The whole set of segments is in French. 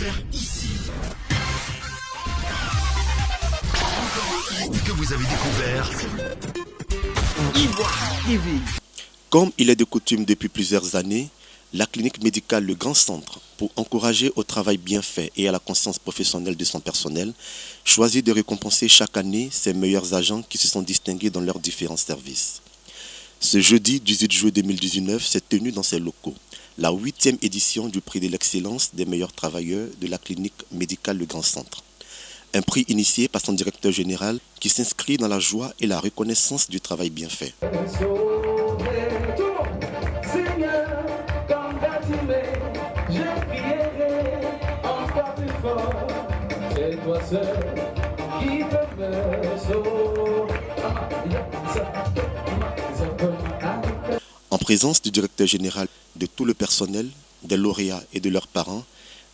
découvert ici. Que vous avez découvert Ivoire TV. Comme il est de coutume depuis plusieurs années, la clinique médicale Le Grand Centre, pour encourager au travail bien fait et à la conscience professionnelle de son personnel, choisit de récompenser chaque année ses meilleurs agents qui se sont distingués dans leurs différents services. Ce jeudi 18 juillet 2019 s'est tenu dans ses locaux la 8e édition du prix de l'excellence des meilleurs travailleurs de la clinique médicale Le Grand Centre. Un prix initié par son directeur général qui s'inscrit dans la joie et la reconnaissance du travail bien fait. En présence du directeur général, de tout le personnel, des lauréats et de leurs parents,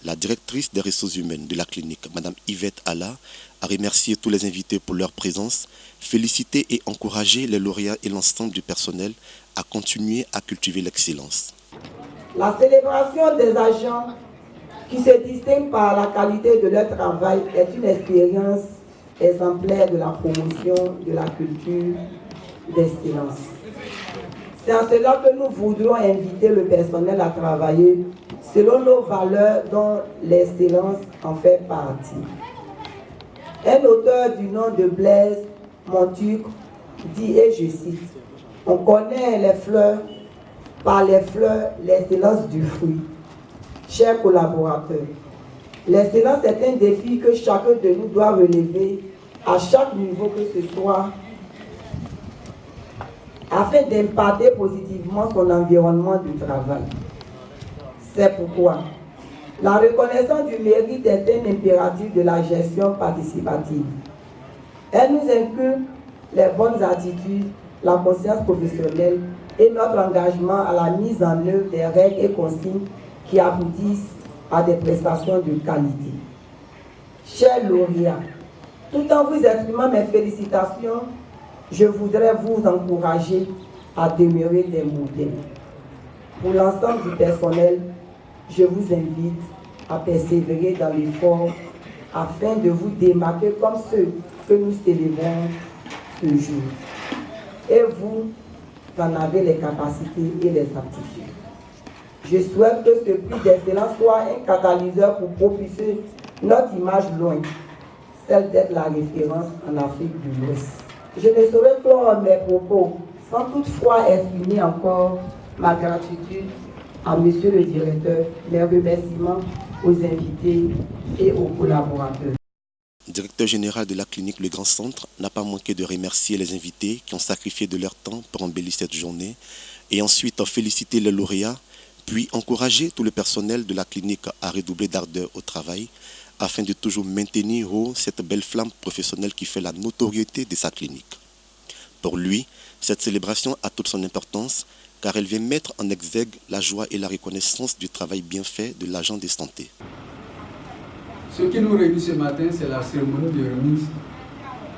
la directrice des ressources humaines de la clinique, Mme Yvette Alla, a remercié tous les invités pour leur présence, félicité et encouragé les lauréats et l'ensemble du personnel à continuer à cultiver l'excellence. La célébration des agents qui se distinguent par la qualité de leur travail est une expérience exemplaire de la promotion de la culture d'excellence. C'est en cela que nous voudrons inviter le personnel à travailler selon nos valeurs dont l'excellence en fait partie. Un auteur du nom de Blaise Montuc dit, et je cite, « On connaît les fleurs, par les fleurs, l'excellence du fruit. » Chers collaborateurs, l'excellence est un défi que chacun de nous doit relever à chaque niveau que ce soit, afin d'impacter positivement son environnement de travail. C'est pourquoi la reconnaissance du mérite est un impératif de la gestion participative. Elle nous inculque les bonnes attitudes, la conscience professionnelle et notre engagement à la mise en œuvre des règles et consignes qui aboutissent à des prestations de qualité. Chers lauréats, tout en vous exprimant mes félicitations, je voudrais vous encourager à demeurer des modèles. Pour l'ensemble du personnel, je vous invite à persévérer dans l'effort afin de vous démarquer comme ceux que nous célébrons ce jour. Et vous en avez les capacités et les aptitudes. Je souhaite que ce prix d'excellence soit un catalyseur pour propulser notre image loin, celle d'être la référence en Afrique de l'Ouest. Je ne saurais clore mes propos sans toutefois exprimer encore ma gratitude à Monsieur le Directeur, mes remerciements aux invités et aux collaborateurs. Le directeur général de la clinique Le Grand Centre n'a pas manqué de remercier les invités qui ont sacrifié de leur temps pour embellir cette journée et ensuite féliciter les lauréats, puis encourager tout le personnel de la clinique à redoubler d'ardeur au travail afin de toujours maintenir haut cette belle flamme professionnelle qui fait la notoriété de sa clinique. Pour lui, cette célébration a toute son importance car elle vient mettre en exergue la joie et la reconnaissance du travail bien fait de l'agent de santé. Ce qui nous réunit ce matin, c'est la cérémonie de remise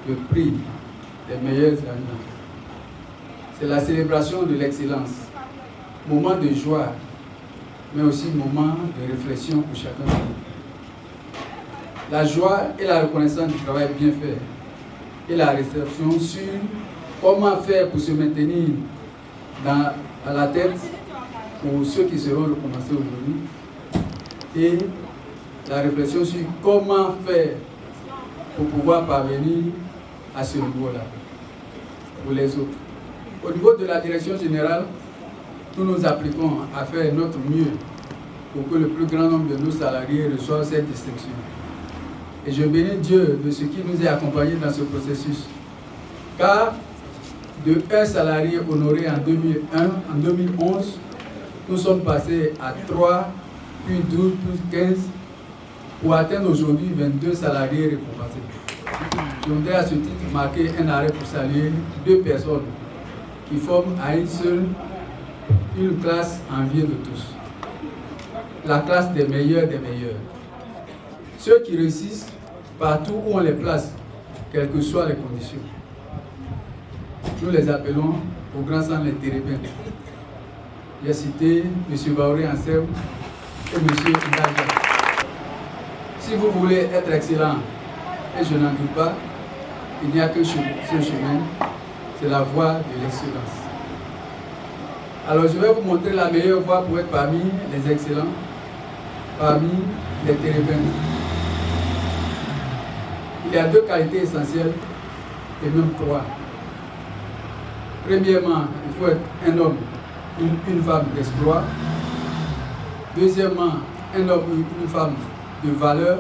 de prix des meilleurs agents. C'est la célébration de l'excellence, moment de joie, mais aussi moment de réflexion pour chacun de nous. La joie et la reconnaissance du travail bien fait et la réflexion sur comment faire pour se maintenir à la tête pour ceux qui seront récompensés aujourd'hui et la réflexion sur comment faire pour pouvoir parvenir à ce niveau-là pour les autres. Au niveau de la direction générale, nous nous appliquons à faire notre mieux pour que le plus grand nombre de nos salariés reçoivent cette distinction. Et je bénis Dieu de ce qui nous est accompagné dans ce processus. Car de 1 salarié honoré en 2001, en 2011, nous sommes passés à 3, puis 12, puis 15, pour atteindre aujourd'hui 22 salariés récompensés. Je voudrais à ce titre marquer un arrêt pour saluer 2 personnes qui forment à une seule une classe enviée de tous. La classe des meilleurs des meilleurs. Ceux qui réussissent partout où on les place, quelles que soient les conditions. Nous les appelons au grand centre les Térébins. J'ai cité M. Baouré Ansem et M. Ndaja. Si vous voulez être excellent, et je n'en doute pas, il n'y a que ce chemin, c'est la voie de l'excellence. Alors je vais vous montrer la meilleure voie pour être parmi les excellents, parmi les térébintes. Il y a 2 qualités essentielles, et même 3. Premièrement, il faut être un homme, une femme d'exploit. Deuxièmement, un homme ou une femme de valeur.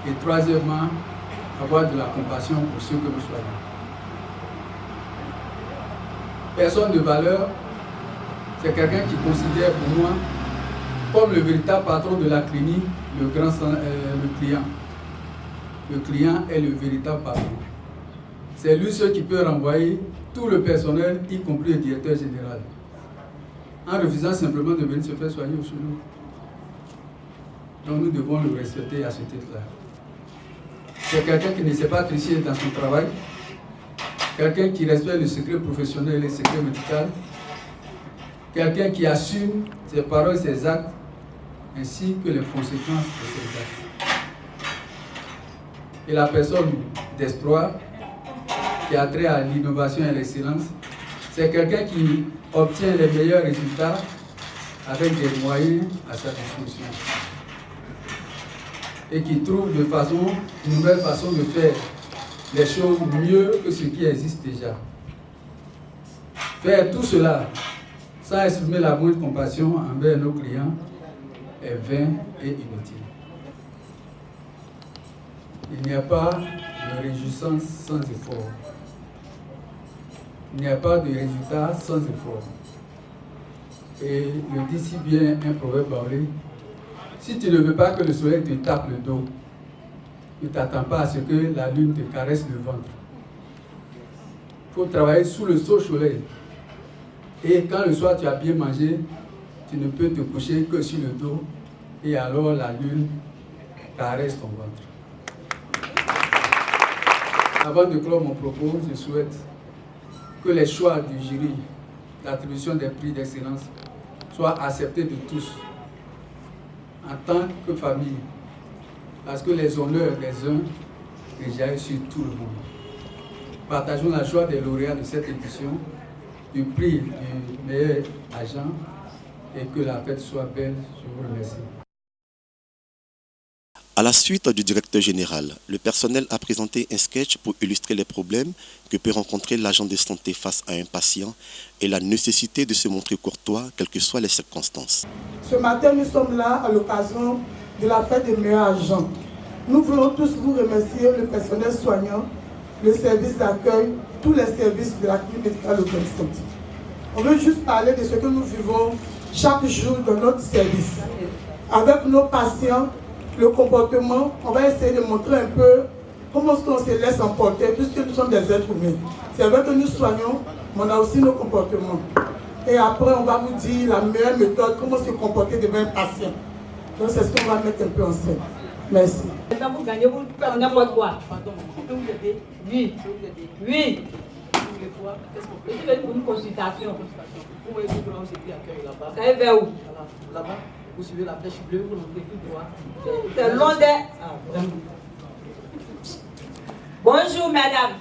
Et troisièmement, avoir de la compassion pour ceux que nous soyons. Personne de valeur, c'est quelqu'un qui considère pour moi comme le véritable patron de la clinique, le client. Le client est le véritable patron. C'est lui seul qui peut renvoyer tout le personnel, y compris le directeur général, en refusant simplement de venir se faire soigner chez nous. Donc nous devons le respecter à ce titre-là. C'est quelqu'un qui ne sait pas tricher dans son travail, quelqu'un qui respecte le secret professionnel et le secret médical, quelqu'un qui assume ses paroles et ses actes, ainsi que les conséquences de ses actes. Et la personne d'exploit, qui a trait à l'innovation et à l'excellence, c'est quelqu'un qui obtient les meilleurs résultats avec des moyens à sa disposition et qui trouve une nouvelle façon de faire les choses mieux que ce qui existe déjà. Faire tout cela sans exprimer la moindre compassion envers nos clients est vain et inutile. Il n'y a pas de réjouissance sans effort. Il n'y a pas de résultat sans effort. Et le dit si bien un proverbe anglais: si tu ne veux pas que le soleil te tape le dos, ne t'attends pas à ce que la lune te caresse le ventre. Il faut travailler sous le soleil. Et quand le soir tu as bien mangé, tu ne peux te coucher que sur le dos, et alors la lune caresse ton ventre. Avant de clore mon propos, je souhaite que les choix du jury d'attribution des prix d'excellence soient acceptés de tous, en tant que famille, parce que les honneurs des uns rejaillissent sur tout le monde. Partageons la joie des lauréats de cette édition, du prix du meilleur agent, et que la fête soit belle. Je vous remercie. À la suite du directeur général, le personnel a présenté un sketch pour illustrer les problèmes que peut rencontrer l'agent de santé face à un patient et la nécessité de se montrer courtois, quelles que soient les circonstances. Ce matin, nous sommes là à l'occasion de la fête des meilleurs agents. Nous voulons tous vous remercier, le personnel soignant, le service d'accueil, tous les services de la clinique médicale locale santé. On veut juste parler de ce que nous vivons chaque jour dans notre service. Avec nos patients, le comportement, on va essayer de montrer un peu comment on se laisse emporter, puisque nous sommes des êtres humains. C'est vrai que nous soignons, mais on a aussi nos comportements. Et après, on va vous dire la meilleure méthode, comment se comporter devant un patient. Donc, c'est ce qu'on va mettre un peu en scène. Merci. Vous gagnez, vous perdez n'importe quoi. Pardon, je peux vous aider? Oui. Oui. Vous voulez quoi? Qu'est-ce qu'on peut? Je vais pour une consultation. Vous voyez que là, c'est qui accueil là-bas. Ça est vers où? Là-bas. Vous suivez la flèche bleue, vous l'ouvrez tout droit. C'est long des... Bonjour, madame.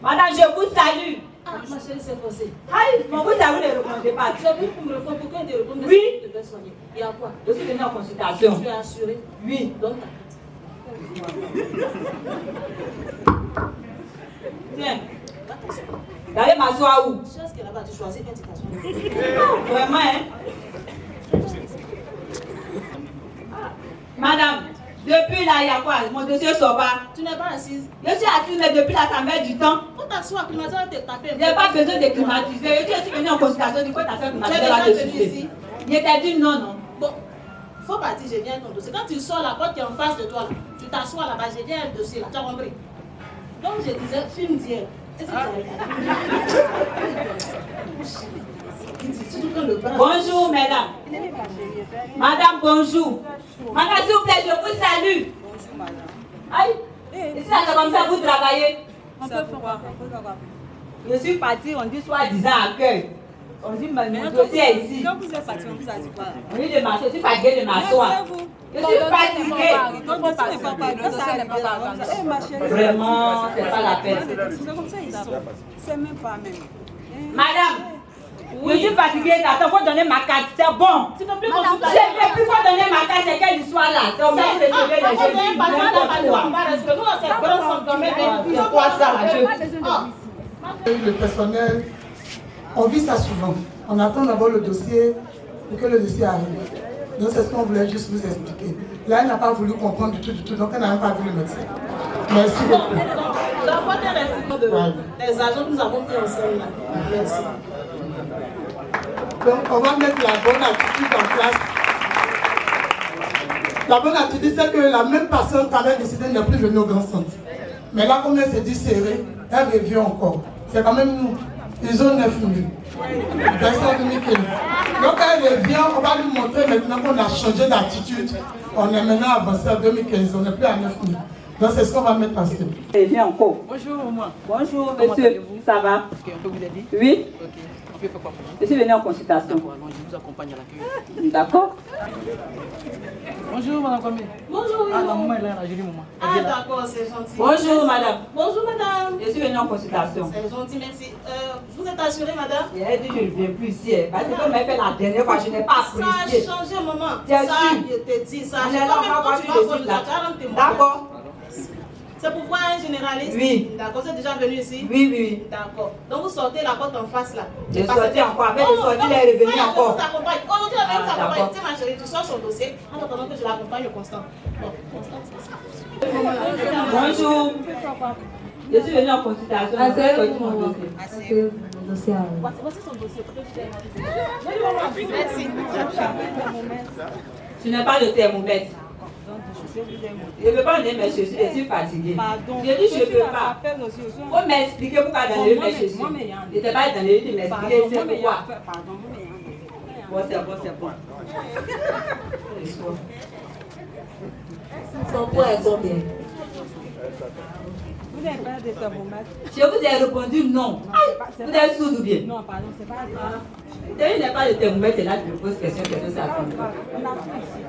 Madame, je vous salue. Ah, ma chérie, c'est forcé. Aïe, mon vous savez ne répondez pas. Tu as vu pour me répondre, pourquoi il te répond? Oui. Je vais soigner. Il y a quoi? Je suis venue en consultation. Tu es assuré? Oui. Donne ta carte. Tiens. Vous allez m'asseoir où? Chose qui est là-bas, tu choisis indication. Non, vraiment, hein? Madame, depuis là, il y a quoi? Mon dossier ne sort pas. Tu n'es pas assise. Je suis assise, mais depuis là, ça met du temps. Faut t'asseoir, climatiseur va te taper. Je n'ai pas besoin de climatiser. Je suis venue en consultation, du coup, tu as fait climatiser là dessus. ici. Je t'ai dit non, non. Bon, faut partir, je viens avec ton dossier. Quand tu sors la porte qui est en face de toi, là, tu t'assois là-bas, je viens avec le dossier là. Tu as compris? Donc, je disais, film d'hier. Est-ce que tu as Bonjour, mesdames. Madame, bonjour. Madame, s'il vous plaît, je vous salue. Bonjour, madame. Aïe, ici, là, c'est comme ça, vous travaillez. On peut faire quoi? Je suis partie, on dit soi-disant accueil. On dit, mon dossier est ici. Quand vous êtes parti, on vous a dit quoi? On dit de marcher, je suis fatiguée de m'asseoir. Je suis fatiguée. Vraiment, c'est pas la peine. C'est même pas même. Madame, je suis fatiguée. Attends, faut donner ma carte. C'est bon. Tu ne peux plus Je ne peux plus faut donner ma carte. C'est quelle histoire là? C'est au moins de recevoir les jeunes. C'est quoi ça? Le personnel, on vit ça souvent. On attend d'abord le dossier pour que le dossier arrive. Donc c'est ce qu'on voulait juste vous expliquer. Là, elle n'a pas voulu comprendre du tout, donc elle n'a même pas vu le médecin. Merci beaucoup. Les agents que nous avons mis ensemble là. Merci. Donc on va mettre la bonne attitude en place. La bonne attitude, c'est que la même personne qui avait décidé de ne plus venir au grand centre. Mais là, comme elle s'est dit serrée, elle revient encore. C'est quand même nous. Ils ont 9 000. Version 2015. Donc elle revient, on va lui montrer maintenant qu'on a changé d'attitude. On est maintenant avancé en 2015, on n'est plus à 9 000. Donc c'est ce qu'on va mettre en place. Elle vient encore. Bonjour, maman. Bonjour, monsieur. Ça va? Ok, on peut vous aider? Oui. Ok. On fait quoi pour vous? Je suis venue en consultation. D'accord, alors je vous accompagne à l'accueil. D'accord. Bonjour, madame Kwame. Bonjour. Ah, la maman est là, la jolie maman. Ah, d'accord, c'est gentil. Bonjour, madame. Bonjour, madame. Je suis venue en consultation. C'est gentil, merci. Vous êtes assurée, madame? Elle dit que je ne viens plus ici. Parce que comme elle fait la dernière fois, je n'ai pas Ça a apprécié. changé, maman. Bien Ça, sûr. je te dis ça. On est là, on va voir tu tout vas de voir suite le là. témoin. D'accord. C'est pour voir un généraliste? Oui. D'accord, c'est déjà venu ici? Oui, oui. D'accord. Donc vous sortez la porte en face là. J'ai sorti encore. Avec le sorti, il est revenu encore. On t'accompagne. Oh, tu vas venir t'accompagner. d'accord. Tu sais, ma chérie, tu sors son dossier. En attendant que je l'accompagne au Constant. Bon, Constant, c'est ça. Bonjour. Je suis venue en consultation. Ah, c'est sorti mon mon dossier. Voici son dossier. Merci. Tu n'as pas de thermomètre. Je ne veux pas donner mes chaussures, je suis fatiguée. Pardon. Je dis je ne peux pas. Il faut m'expliquer pourquoi donner mes chaussures. Je n'étais pas donné, de m'expliquer c'est pourquoi. Bon, c'est bon, c'est bon. Son poids est combien? Vous n'avez pas de thermomètre? Je vous ai répondu non. Vous êtes sourd ou bien? Non, pardon, c'est pas grave. Je n'ai pas de thermomètre, là tu me poses question, que ça fait. On a tout ici.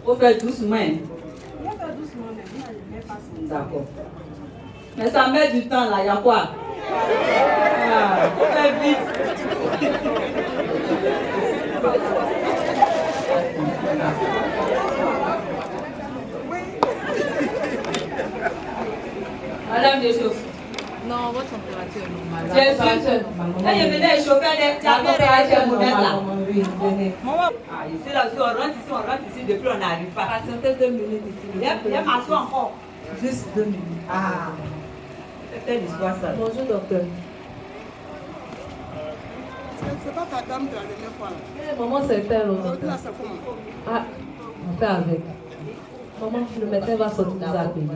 Faut faire doucement. On va faire doucement, mais vous n'allez pas passer. D'accord. Mais ça met du temps là, il y a quoi? Ah, faut faire vite. Madame Deschauffe. Non, votre température est normale. Bien sûr. Là, je venais chauffer tu as bien réagi au modèle là. Oui, venez. Ah, ici, là, si on rentre ici, depuis on n'arrive pas. Patientez 2 minutes ici. Il y a ma soeur encore. Juste 2 minutes. Ah, c'est quelle histoire ça? Bonjour, docteur. C'est pas ta dame de la dernière fois là. Maman, c'est elle, Donc docteur. là, c'est comment? Ah, on fait avec. Maman, le médecin va sortir vous appeler.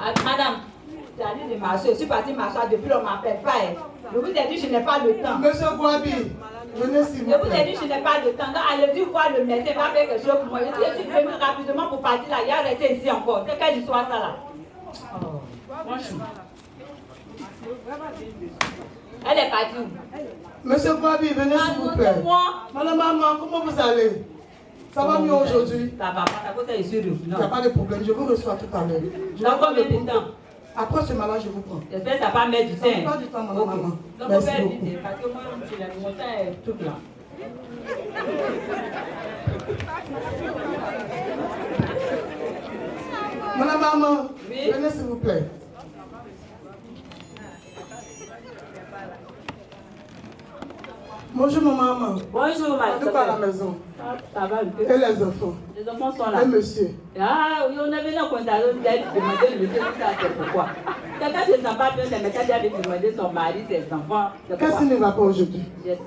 Ah, madame, c'est allé de marcher. Je suis partie m'asseoir depuis, on ne m'appelle pas. Je vous ai dit, je n'ai pas le temps. Monsieur Gouabi, venez s'il Je vous vous ai plaît. dit, je n'ai pas le temps. Donc, allez-y voir le médecin, va faire quelque chose pour moi. Je suis venue rapidement pour partir là. Il y a resté ici encore. C'est quelle histoire ça là? Elle est partie où? Monsieur Gouabi, venez s'il vous plaît. C'est moi. Madame maman, comment vous allez? Ça va mieux aujourd'hui? Ça va pas, à cause de sur Il n'y a pas de problème, je vous reçois tout à l'heure. Je Dans vais prendre combien le de compte. temps? Après ce malade, je vous prends. J'espère que ça va mettre du Ça ne temps. prend pas du temps, madame maman. Donc, on Merci va beaucoup. éviter, parce que moi, mon temps est tout là. Madame maman, Oui. venez s'il vous plaît. Bonjour mon maman. Bonjour, madame. Nous pas à la maison. Ah, ça va un peu. Et les enfants? Les enfants sont là. Et monsieur? Ah, oui, on avait un contact, on a demandé le monsieur, ça c'est pourquoi. Quelqu'un se sent pas bien, le médecin avait demandé son mari, ses enfants. c'est Qu'est-ce pourquoi. qui ne va pas aujourd'hui? J'ai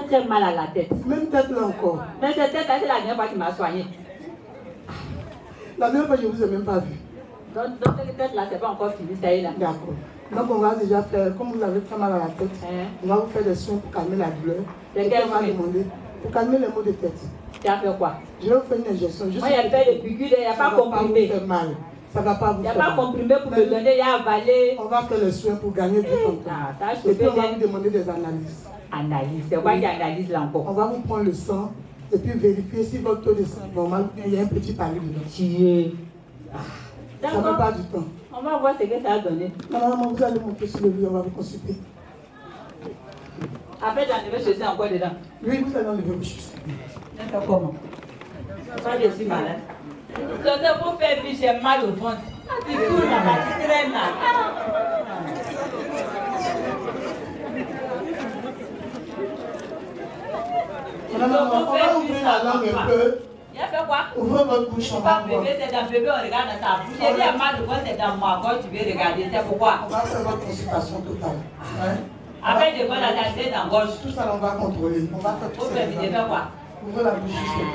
très mal à la tête. Même tête là encore. Mais cette tête, c'est la dernière fois qu'il m'a soigné. La dernière fois, je ne vous ai même pas vu. Donc cette tête là, c'est pas encore fini, ça y est là. D'accord. Donc on va déjà faire, comme vous avez très mal à la tête, Hein? on va vous faire des soins pour calmer la douleur. C'est Et quel puis on va soin? demander pour calmer les maux de tête. Tu as fait quoi? Je vais vous faire une injection. Juste Moi, il y a pas de piqûre, il n'y a ça pas va pas vous comprimé. faire mal. Ça ne va pas vous Il n'y a faire pas mal. comprimé pour me donner, il y a avalé. On va faire les soins pour gagner du temps. Ah, Et puis on va vous demander des analyses. Analyse, c'est quoi qui analyse là encore? On va vous prendre le sang et puis vérifier si votre taux de sang est normal ou bien il y a un petit palier dedans. Chier. Ça ne va pas du temps. On va voir ce que ça a donné. Maman, vous allez monter sur le lit, on va vous consulter. Après, j'enlève ceci encore dedans. Oui, vous allez enlever vos chaussures. C'est comment? Moi, je suis malade. Donnez pour faire vite, j'ai mal au ventre. Du coup, la partie très mal. Madame, on va ouvrir la langue un peu. Il a fait quoi? Ouvrez votre bouche, on C'est va pas voir. bébé, c'est dans bébé, on regarde dans ta bouche. J'ai dit à mal de ventre, c'est dans ma gorge, tu veux regarder. C'est pourquoi? On va faire votre consultation totale. Hein? Après, je vois la tête dans la gorge. Tout ça, on va contrôler. On va faire tout Vous ça. faites faire quoi? Ouvrez la bouche juste là.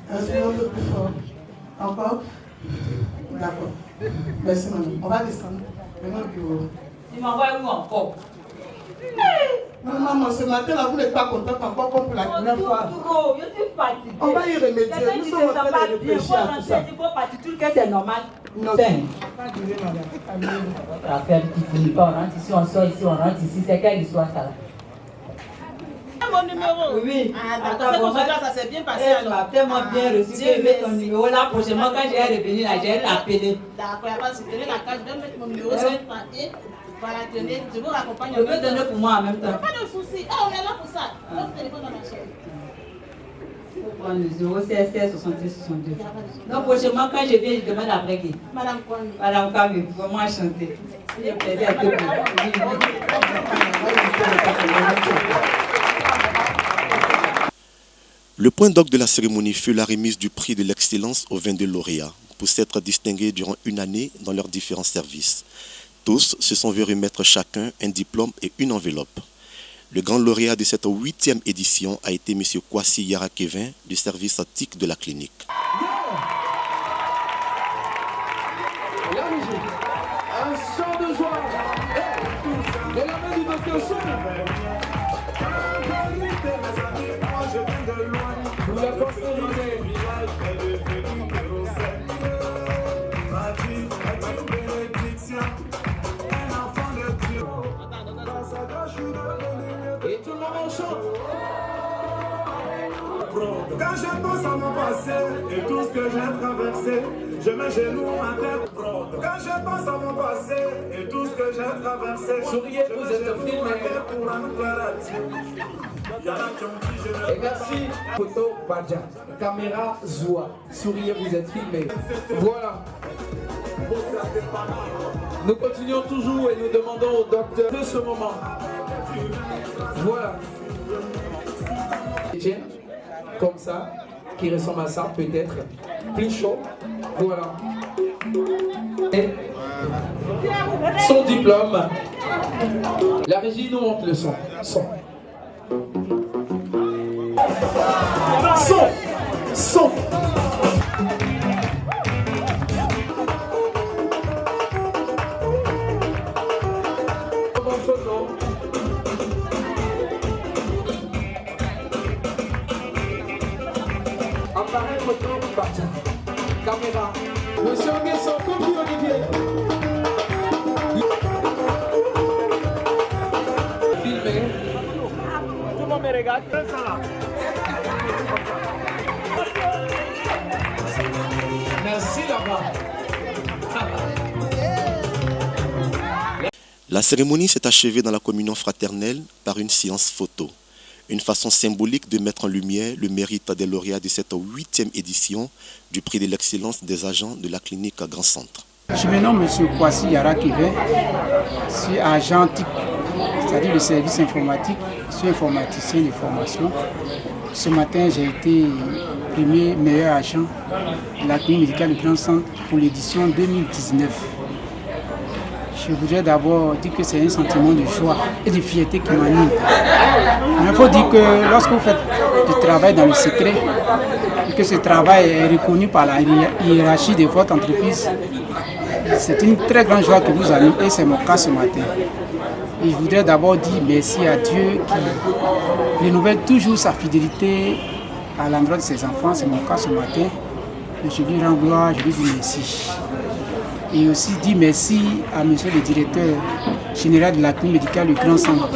Inspirez un peu plus fort. Encore? D'accord. Merci, maman. On va descendre. Venez au bureau. Tu m'envoies où encore? Non, maman, ce matin-là, vous n'êtes pas contente encore comme pour la première fois. Je suis fatiguée. On va y remédier. Nous sommes en train de réfléchir à tout ça. C'est normal. Non. Affaire qui finit pas, on rentre ici, on sort ici, on rentre ici. C'est quelle histoire ça là? Mon numéro. Oui. Ah, d'accord. C'est comme ça, ça s'est bien passé. Tu m'as tellement bien reçu. Je vais mettre ton numéro là. Prochainement, quand j'ai revenu là, j'ai appelé. D'accord, il n'y a pas de souci. Tenez la carte, je vais mettre mon numéro sur une papier. Voilà, tenez, je vous raccompagne. Je peux donner pour moi en même temps. Pas de souci. Ah, on est là pour ça. Votre téléphone dans ma chaîne. Il faut prendre le 016 62 62. Donc, prochainement, quand je viens, je demande après qui? Madame Kwame. Madame Kwame, vraiment enchanté. C'est un plaisir à te voir. Le point d'orgue de la cérémonie fut la remise du prix de l'excellence aux 22 lauréats pour s'être distingués durant une année dans leurs différents services. Tous se sont vus remettre chacun un diplôme et une enveloppe. Le grand lauréat de cette 8e édition a été M. Kwasi Yara-Kevin du service TIC de la clinique. La régie, un chant de joie. De la main du docteur Soum. Pour la postérité. Et tout le monde en chante. Quand je pense à mon passé et tout ce que j'ai traversé, je mets genoux à tête. Quand je pense à mon passé et tout ce que j'ai traversé, Souriez, vous êtes filmé. Et merci, photo Badja. Caméra Zoua. Souriez, vous êtes filmé. Voilà. Nous continuons toujours et nous demandons au docteur de ce moment. Voilà. Tiens, comme ça, qui ressemble à ça, peut-être. Plus chaud. Voilà. Et son diplôme. La régie nous montre le son. Son. Son. Photo. Appareil photo, parti. Caméra. Monsieur Nguesson, copie Olivier. Filmé. Tout le monde me regarde. Merci là-bas. La cérémonie s'est achevée dans la communion fraternelle par une séance photo. Une façon symbolique de mettre en lumière le mérite des lauréats de cette 8e édition du prix de l'excellence des agents de la clinique Grand Centre. Je me nomme M. Kwasi Yara-Kevin, je suis agent TIC, c'est-à-dire le service informatique, je suis informaticien de formation. Ce matin, j'ai été premier meilleur agent de la clinique médicale du Grand Centre pour l'édition 2019. Je voudrais d'abord dire que c'est un sentiment de joie et de fierté qui m'anime. Il faut dire que lorsque vous faites du travail dans le secret et que ce travail est reconnu par la hiérarchie de votre entreprise, c'est une très grande joie que vous anime et c'est mon cas ce matin. Et je voudrais d'abord dire merci à Dieu qui renouvelle toujours sa fidélité à l'endroit de ses enfants. C'est mon cas ce matin. Et je lui rends gloire, je lui dis merci. Et aussi dire merci à monsieur le directeur général de la clinique médicale du Grand Centre,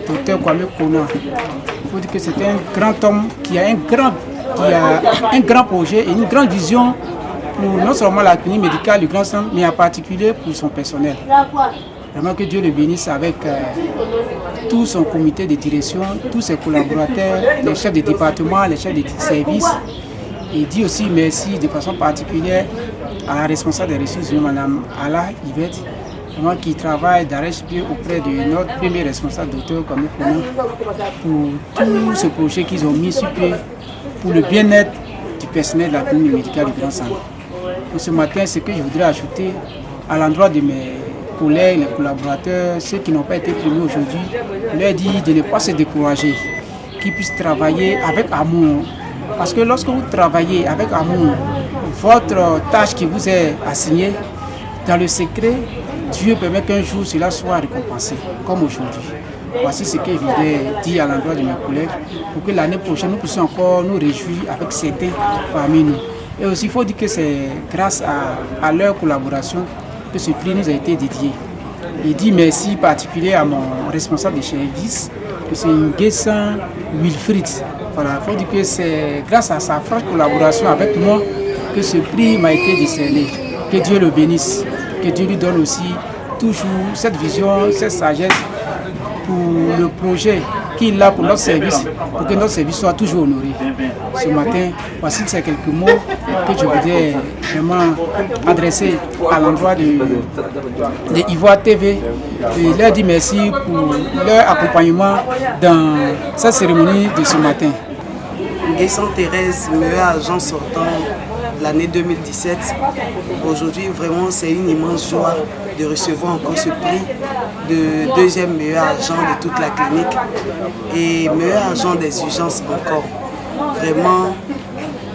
Dr Kwame Kona. Il faut dire que c'est un grand homme qui a un grand projet et une grande vision pour non seulement la clinique médicale du Grand Centre, mais en particulier pour son personnel. Vraiment que Dieu le bénisse avec tout son comité de direction, tous ses collaborateurs, les chefs de département, les chefs de service. Et dit aussi merci de façon particulière à la responsable des ressources humaines, Mme Ala Yvette, qui travaille d'arrache-pied auprès de notre premier responsable, Dr Kwame Kona, pour tout ce projet qu'ils ont mis sur pied pour le bien-être du personnel de la clinique médicale du Grand Centre. Ce matin, ce que je voudrais ajouter à l'endroit de mes collègues, les collaborateurs, ceux qui n'ont pas été primés aujourd'hui, leur dire de ne pas se décourager, qu'ils puissent travailler avec amour. Parce que lorsque vous travaillez avec amour, votre tâche qui vous est assignée, dans le secret, Dieu permet qu'un jour cela soit récompensé, comme aujourd'hui. Voici ce que je voudrais dire à l'endroit de mes collègues, pour que l'année prochaine, nous puissions encore nous réjouir avec certains parmi nous. Et aussi, il faut dire que c'est grâce à leur collaboration que ce prix nous a été dédié. Et dire merci particulier à mon responsable de service, M. Nguessan Wilfried. Voilà, il faut dire que c'est grâce à sa franche collaboration avec moi que ce prix m'a été décerné. Que Dieu le bénisse, que Dieu lui donne aussi toujours cette vision, cette sagesse pour le projet qu'il a pour notre service, pour que notre service soit toujours honoré. Ce matin, voici ces quelques mots que je voudrais vraiment adresser à l'endroit de Ivoire TV et leur dire merci pour leur accompagnement dans cette cérémonie de ce matin. Nguessan Thérèse, meilleur agent sortant l'année 2017. Aujourd'hui, vraiment, c'est une immense joie de recevoir encore ce prix de deuxième meilleur agent de toute la clinique et meilleur agent des urgences encore. Vraiment,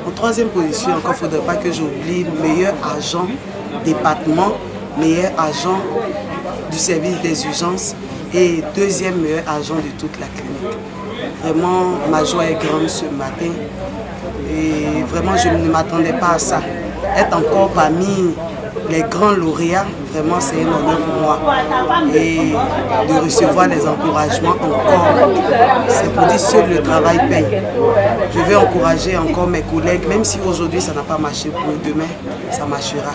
en troisième position, encore, il ne faudrait pas que j'oublie meilleur agent département, meilleur agent du service des urgences et deuxième meilleur agent de toute la clinique. Vraiment, ma joie est grande ce matin et vraiment, je ne m'attendais pas à ça. Être encore parmi les grands lauréats, vraiment, c'est un honneur pour moi. Et de recevoir les encouragements encore, c'est pour dire seul le travail paye. Je vais encourager encore mes collègues, même si aujourd'hui ça n'a pas marché pour eux, demain ça marchera.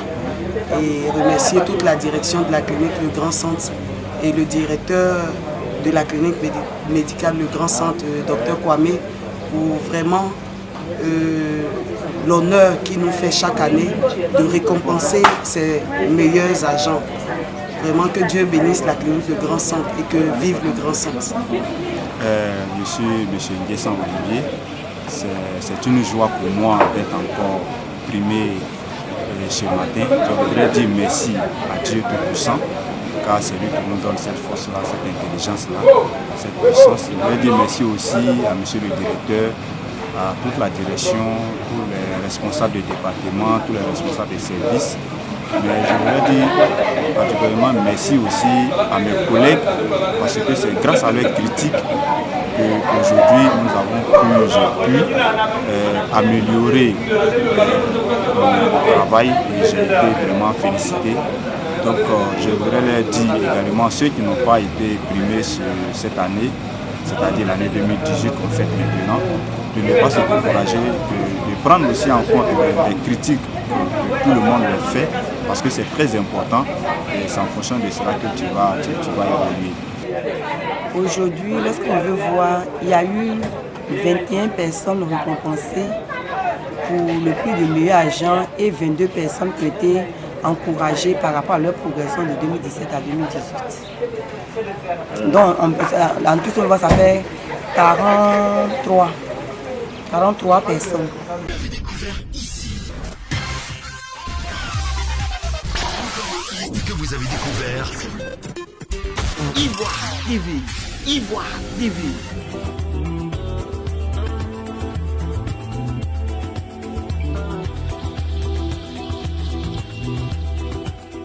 Et remercier toute la direction de la clinique Le Grand Centre et le directeur de la clinique médicale Le Grand Centre, Dr Kwame, pour vraiment l'honneur qu'il nous fait chaque année de récompenser ses meilleurs agents. Vraiment que Dieu bénisse la clinique Le Grand Centre et que vive Le Grand Centre. Monsieur Nguessan Olivier, c'est une joie pour moi d'être encore primé ce matin. Je voudrais dire merci à Dieu Tout-Puissant, car c'est lui qui nous donne cette force-là, cette intelligence-là, cette puissance. Je voudrais dire merci aussi à monsieur le directeur, à toute la direction, tous les responsables de département, tous les responsables de services. Mais je voudrais dire particulièrement merci aussi à mes collègues, parce que c'est grâce à leurs critiques qu'aujourd'hui j'ai pu améliorer mon travail et j'ai été vraiment félicité. Donc je voudrais leur dire également ceux qui n'ont pas été primés cette année, c'est-à-dire l'année 2018 qu'on fait maintenant, de ne pas se décourager, de prendre aussi en compte les critiques que tout le monde leur fait, parce que c'est très important et c'est en fonction de cela que tu vas évoluer. Aujourd'hui, lorsqu'on veut voir, il y a eu 21 personnes récompensées pour le prix de meilleur agent et 22 personnes qui ont été encouragées par rapport à leur progression de 2017 à 2018. Donc, en tout, on voit, ça fait 43 personnes. Que vous avez découvert Ivoire TV.